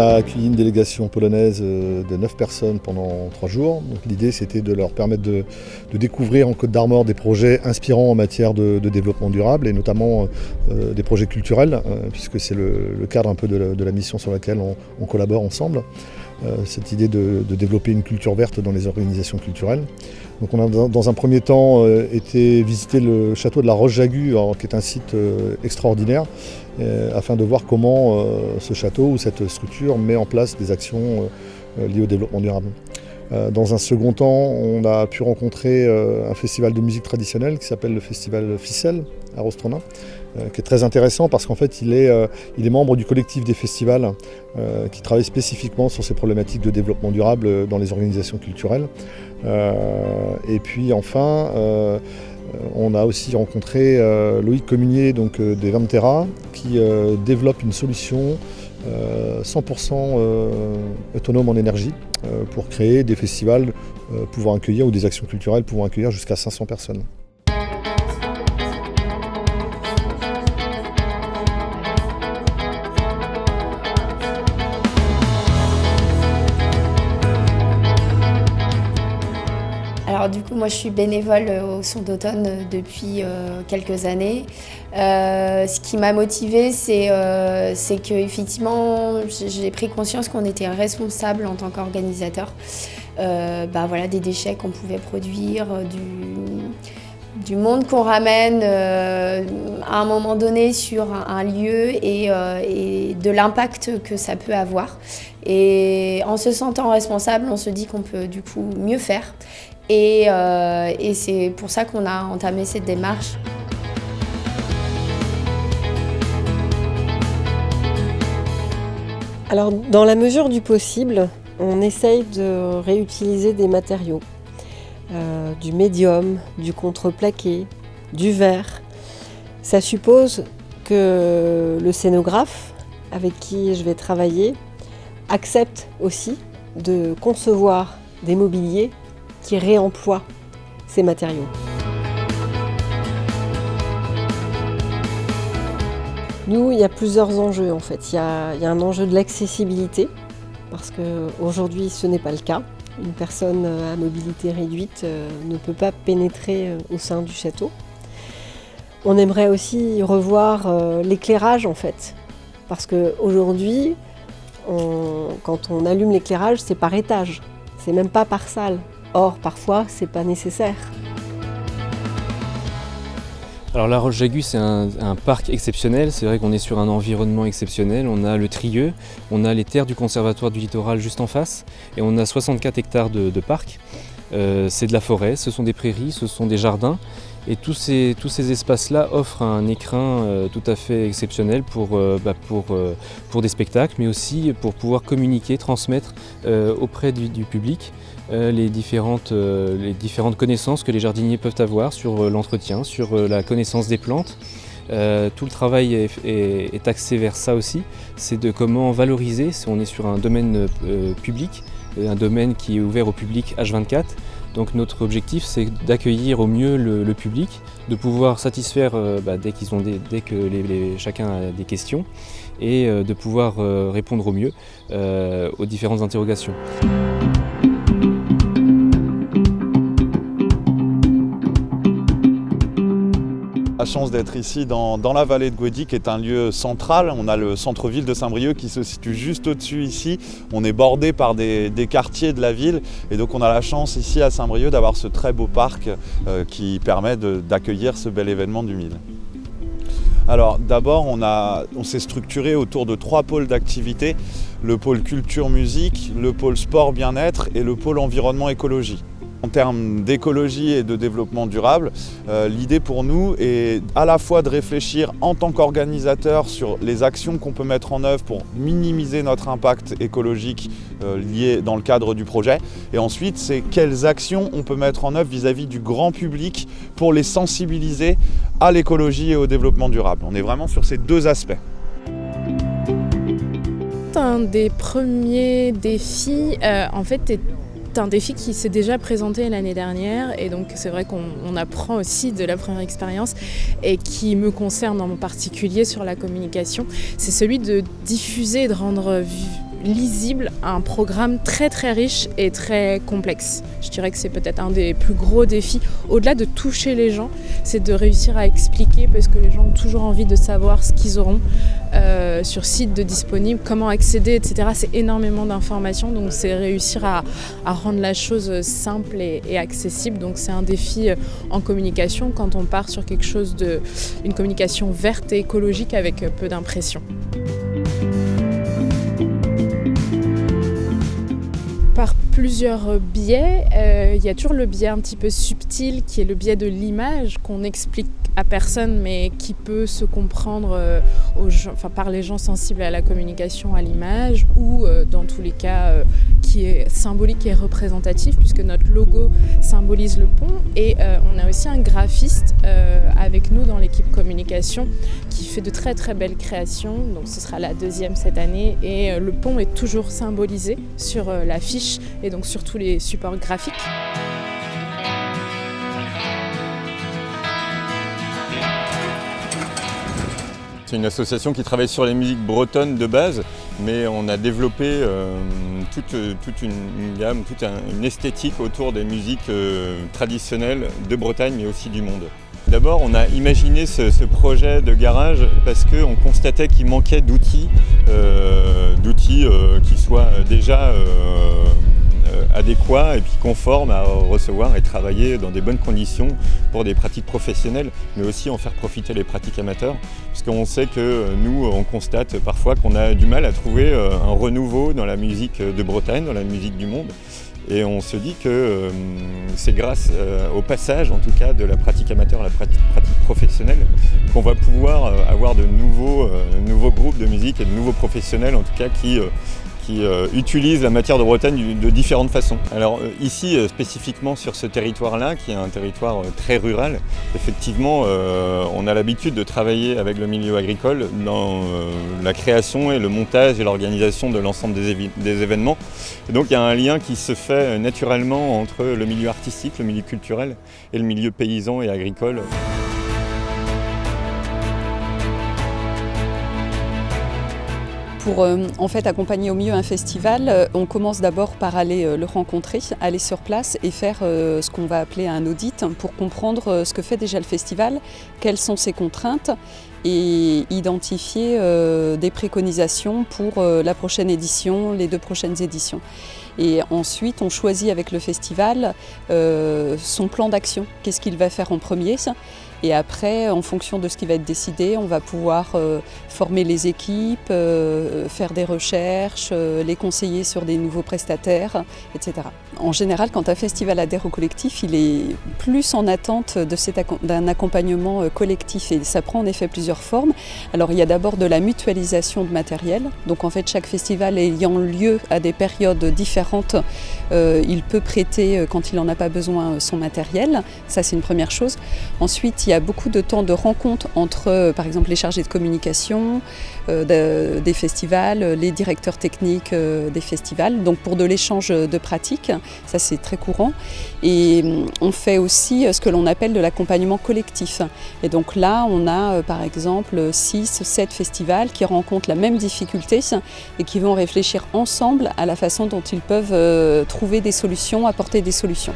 a accueilli une délégation polonaise de 9 personnes pendant 3 jours. Donc, l'idée, c'était de leur permettre de découvrir en Côte d'Armor des projets inspirants en matière de développement durable et notamment des projets culturels, puisque c'est le cadre un peu de la mission sur laquelle on collabore ensemble. Cette idée de développer une culture verte dans les organisations culturelles. Donc on a dans un premier temps été visiter le château de la Roche-Jagu, qui est un site extraordinaire, afin de voir comment ce château ou cette structure met en place des actions liées au développement durable. Dans un second temps, on a pu rencontrer un festival de musique traditionnelle qui s'appelle le festival Ficelle à Rostrona, qui est très intéressant parce qu'en fait il est membre du collectif des festivals qui travaille spécifiquement sur ces problématiques de développement durable dans les organisations culturelles. Et puis enfin, on a aussi rencontré Loïc Communier des Vamterra qui développe une solution 100% autonome en énergie pour créer des festivals pouvant accueillir ou des actions culturelles pouvant accueillir jusqu'à 500 personnes. Alors du coup, moi je suis bénévole au Son d'automne depuis quelques années. Ce qui m'a motivée, c'est qu'effectivement, j'ai pris conscience qu'on était responsable en tant qu'organisateur des déchets qu'on pouvait produire, du monde qu'on ramène à un moment donné sur un lieu et de l'impact que ça peut avoir. Et en se sentant responsable, on se dit qu'on peut du coup mieux faire. Et c'est pour ça qu'on a entamé cette démarche. Alors, dans la mesure du possible, on essaye de réutiliser des matériaux, du médium, du contreplaqué, du verre. Ça suppose que le scénographe avec qui je vais travailler accepte aussi de concevoir des mobiliers qui réemploient ces matériaux. Nous, il y a plusieurs enjeux en fait. Il y a un enjeu de l'accessibilité, parce qu'aujourd'hui ce n'est pas le cas. Une personne à mobilité réduite ne peut pas pénétrer au sein du château. On aimerait aussi revoir l'éclairage en fait, parce qu'aujourd'hui, quand on allume l'éclairage, c'est par étage, c'est même pas par salle. Or, parfois, c'est pas nécessaire. Alors la Roche-Jagu, c'est un parc exceptionnel. C'est vrai qu'on est sur un environnement exceptionnel. On a le Trieux, on a les terres du Conservatoire du Littoral juste en face, et on a 64 hectares de parc. C'est de la forêt, ce sont des prairies, ce sont des jardins. Et tous ces espaces-là offrent un écrin tout à fait exceptionnel pour des spectacles, mais aussi pour pouvoir communiquer, transmettre auprès du public les différentes connaissances que les jardiniers peuvent avoir sur l'entretien, sur la connaissance des plantes. Tout le travail est axé vers ça aussi, c'est de comment valoriser. On est sur un domaine public, un domaine qui est ouvert au public H24. Donc notre objectif, c'est d'accueillir au mieux le public, de pouvoir satisfaire dès que chacun a des questions, et de pouvoir répondre au mieux aux différentes interrogations. La chance d'être ici dans la vallée de Gouedy, qui est un lieu central. On a le centre-ville de Saint-Brieuc qui se situe juste au-dessus ici. On est bordé par des quartiers de la ville, et donc on a la chance ici à Saint-Brieuc d'avoir ce très beau parc qui permet d'accueillir ce bel événement du Mille. Alors d'abord, on s'est structuré autour de 3 pôles d'activité: le pôle culture-musique, le pôle sport-bien-être et le pôle environnement-écologie. En termes d'écologie et de développement durable, l'idée pour nous est à la fois de réfléchir en tant qu'organisateur sur les actions qu'on peut mettre en œuvre pour minimiser notre impact écologique lié dans le cadre du projet, et ensuite c'est quelles actions on peut mettre en œuvre vis-à-vis du grand public pour les sensibiliser à l'écologie et au développement durable. On est vraiment sur ces 2 aspects. Un des premiers défis est un défi qui s'est déjà présenté l'année dernière, et donc c'est vrai qu'on apprend aussi de la première expérience, et qui me concerne en particulier sur la communication. C'est celui de diffuser et de rendre lisible à un programme très très riche et très complexe. Je dirais que c'est peut-être un des plus gros défis. Au-delà de toucher les gens, c'est de réussir à expliquer, parce que les gens ont toujours envie de savoir ce qu'ils auront sur site de disponible, comment accéder, etc. C'est énormément d'informations, donc c'est réussir à rendre la chose simple et accessible. Donc c'est un défi en communication quand on part sur quelque chose une communication verte et écologique avec peu d'impression. Par plusieurs biais, il y a toujours le biais un petit peu subtil qui est le biais de l'image qu'on explique à personne mais qui peut se comprendre par les gens sensibles à la communication, à l'image, ou dans tous les cas qui est symbolique et représentatif, puisque notre logo symbolise le pont. Et on a aussi un graphiste avec nous dans l'équipe communication qui fait de très très belles créations, donc ce sera la 2e cette année, et le pont est toujours symbolisé sur l'affiche et donc sur tous les supports graphiques. C'est une association qui travaille sur les musiques bretonnes de base, mais on a développé toute une gamme, une esthétique autour des musiques traditionnelles de Bretagne, mais aussi du monde. D'abord, on a imaginé ce projet de garage parce qu'on constatait qu'il manquait d'outils qui soient déjà adéquats et puis conformes à recevoir et travailler dans des bonnes conditions pour des pratiques professionnelles, mais aussi en faire profiter les pratiques amateurs. Parce qu'on sait que nous, on constate parfois qu'on a du mal à trouver un renouveau dans la musique de Bretagne, dans la musique du monde. Et on se dit que c'est grâce au passage, en tout cas, de la pratique amateur à la pratique professionnelle, qu'on va pouvoir avoir de nouveaux groupes de musique et de nouveaux professionnels, en tout cas, qui utilisent la matière de Bretagne de différentes façons. Alors ici, spécifiquement sur ce territoire-là, qui est un territoire très rural, effectivement, on a l'habitude de travailler avec le milieu agricole dans la création et le montage et l'organisation de l'ensemble des événements. Et donc il y a un lien qui se fait naturellement entre le milieu artistique, le milieu culturel et le milieu paysan et agricole. Pour en fait accompagner au mieux un festival, on commence d'abord par aller le rencontrer, aller sur place et faire ce qu'on va appeler un audit pour comprendre ce que fait déjà le festival, quelles sont ses contraintes et identifier des préconisations pour la prochaine édition, les 2 prochaines éditions. Et ensuite, on choisit avec le festival son plan d'action, qu'est-ce qu'il va faire en premier. Et après, en fonction de ce qui va être décidé, on va pouvoir former les équipes, faire des recherches, les conseiller sur des nouveaux prestataires, etc. En général, quand un festival adhère au collectif, il est plus en attente d'un accompagnement collectif. Et ça prend en effet plusieurs formes. Alors il y a d'abord de la mutualisation de matériel. Donc en fait, chaque festival ayant lieu à des périodes différentes, il peut prêter, quand il n'en a pas besoin, son matériel. Ça, c'est une première chose. Ensuite, il y a beaucoup de temps de rencontre entre, par exemple, les chargés de communication des festivals, les directeurs techniques des festivals, donc pour de l'échange de pratiques, ça c'est très courant. Et on fait aussi ce que l'on appelle de l'accompagnement collectif. Et donc là, on a par exemple 6-7 festivals qui rencontrent la même difficulté et qui vont réfléchir ensemble à la façon dont ils peuvent trouver des solutions, apporter des solutions.